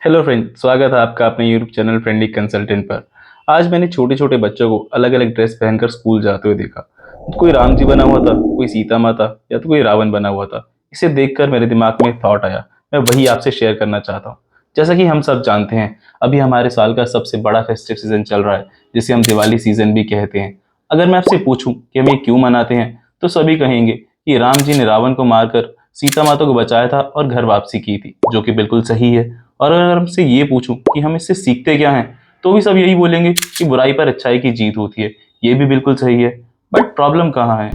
Hello friend, स्वागत है आपका अपने यूट्यूब चैनल फ्रेंडली कंसल्टेंट पर। आज मैंने छोटे छोटे बच्चों को अलग अलग ड्रेस पहनकर स्कूल जाते हुए देखा। कोई राम जी बना हुआ था, कोई सीता माता, या तो कोई रावण बना हुआ था। इसे देखकर मेरे दिमाग में थॉट आया, मैं वही आपसे शेयर करना चाहता हूँ। जैसा कि हम सब जानते हैं, अभी हमारे साल का सबसे बड़ा फेस्टिव सीजन चल रहा है, जिसे हम दिवाली सीजन भी कहते हैं। अगर मैं आपसे पूछूं कि हम ये क्यों मनाते हैं, तो सभी कहेंगे कि राम जी ने रावण को मारकर सीता माता को बचाया था और घर वापसी की थी, जो कि बिल्कुल सही है। और अगर हमसे ये पूछूं कि हम इससे सीखते क्या हैं, तो भी सब यही बोलेंगे कि बुराई पर अच्छाई की जीत होती है। ये भी बिल्कुल सही है। बट प्रॉब्लम कहाँ है?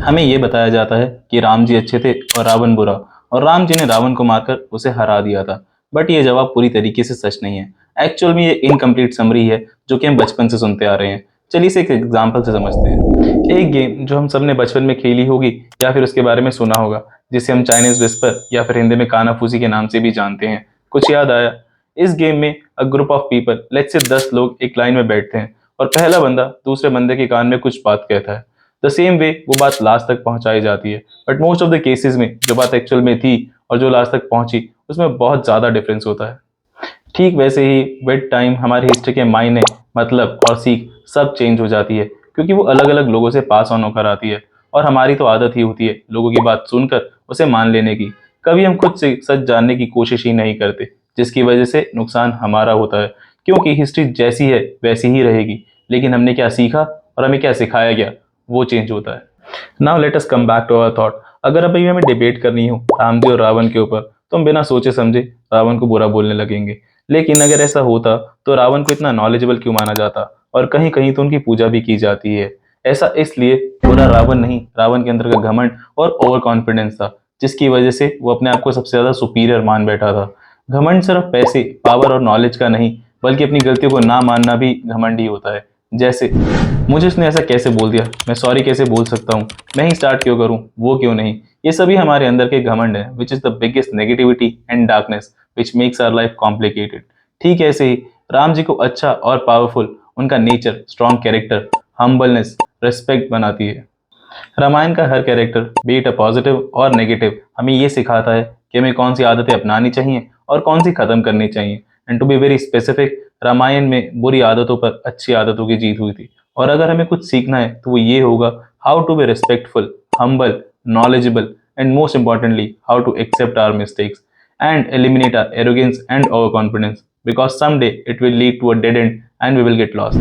हमें ये बताया जाता है कि राम जी अच्छे थे और रावण बुरा, और राम जी ने रावण को मारकर उसे हरा दिया था। बट ये जवाब पूरी तरीके से सच नहीं है। एक्चुअल में ये इनकम्प्लीट समरी है, जो कि हम बचपन से सुनते आ रहे हैं। चलिए इसे एक एग्जाम्पल से समझते हैं। एक गेम जो हम सबने बचपन में खेली होगी, या फिर उसके बारे में सुना होगा, जिसे हम चाइनीज विस्पर या फिर हिंदी में कानाफूसी के नाम से भी जानते हैं। कुछ याद आया? इस गेम में a group of people, let's say 10 लोग एक लाइन में बैठते हैं, और पहला बंदा दूसरे बंदे के कान में कुछ बात कहता है। द सेम वे वो बात लास्ट तक पहुंचाई जाती है। But most of the cases में जो बात एक्चुअल में थी और जो लास्ट तक पहुंची, उसमें बहुत ज़्यादा डिफरेंस होता है। ठीक वैसे ही विद टाइम हमारी हिस्ट्री के मायने, मतलब और सीख सब चेंज हो जाती है, क्योंकि वो अलग अलग लोगों से पास ऑन होकर आती है। और हमारी तो आदत ही होती है लोगों की बात सुनकर उसे मान लेने की। कभी हम खुद से सच जानने की कोशिश ही नहीं करते, जिसकी वजह से नुकसान हमारा होता है। क्योंकि हिस्ट्री जैसी है वैसी ही रहेगी, लेकिन हमने क्या सीखा और हमें क्या सिखाया गया, वो चेंज होता है। Now let us come back to our thought. अगर अभी हमें डिबेट करनी हो राम जी और रावण के ऊपर, तो हम बिना सोचे समझे रावण को बुरा बोलने लगेंगे। लेकिन अगर ऐसा होता, तो रावण को इतना नॉलेजेबल क्यों माना जाता, और कहीं कहीं तो उनकी पूजा भी की जाती है। ऐसा इसलिए बुरा रावण नहीं, रावण के अंदर का घमंड और ओवर कॉन्फिडेंस था, जिसकी वजह से वो अपने आप को सबसे ज्यादा सुपीरियर मान बैठा था। घमंड सिर्फ पैसे, पावर और नॉलेज का नहीं, बल्कि अपनी गलतियों को ना मानना भी घमंड ही होता है। जैसे, मुझे उसने ऐसा कैसे बोल दिया, मैं सॉरी कैसे बोल सकता हूँ, मैं ही स्टार्ट क्यों करूँ, वो क्यों नहीं। ये सभी हमारे अंदर के घमंड है, which is the biggest negativity and darkness which makes our life complicated. ठीक ऐसे ही राम जी को अच्छा और पावरफुल उनका nature, strong character, humbleness, respect बनाती है। रामायण का हर character, be it a positive और नेगेटिव, हमें ये सिखाता है कि हमें कौन सी आदतें अपनानी चाहिए और कौन सी खत्म करनी चाहिए। And to be very specific, Ramayana में बुरी आदतों पर अच्छी आदतों की जीत हुई थी। और अगर हमें कुछ सीखना है तो वो ये होगा, how to be respectful, humble, knowledgeable, and most importantly, how to accept our mistakes and eliminate our arrogance and overconfidence, because someday it will lead to a dead end and we will get lost.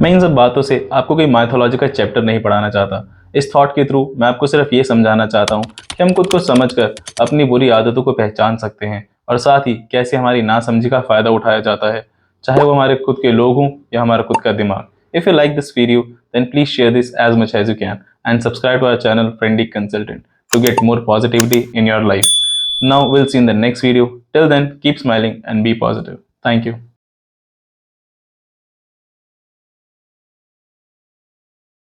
मैं इन सब बातों से आपको कोई mythology का chapter नहीं पढ़ाना चाहता। इस थॉट के थ्रू मैं आपको सिर्फ ये समझाना चाहता हूँ कि हम खुद को समझकर अपनी बुरी आदतों को पहचान सकते हैं, और साथ ही कैसे हमारी नासमझी का फायदा उठाया जाता है, चाहे वो हमारे खुद के लोग हों या हमारा खुद का दिमाग। If you like this video, then please share this as much as you can and subscribe to our channel Friendly Consultant to get more positivity in your life. Now we'll see in the next video. Till then, keep smiling and be positive. Thank you.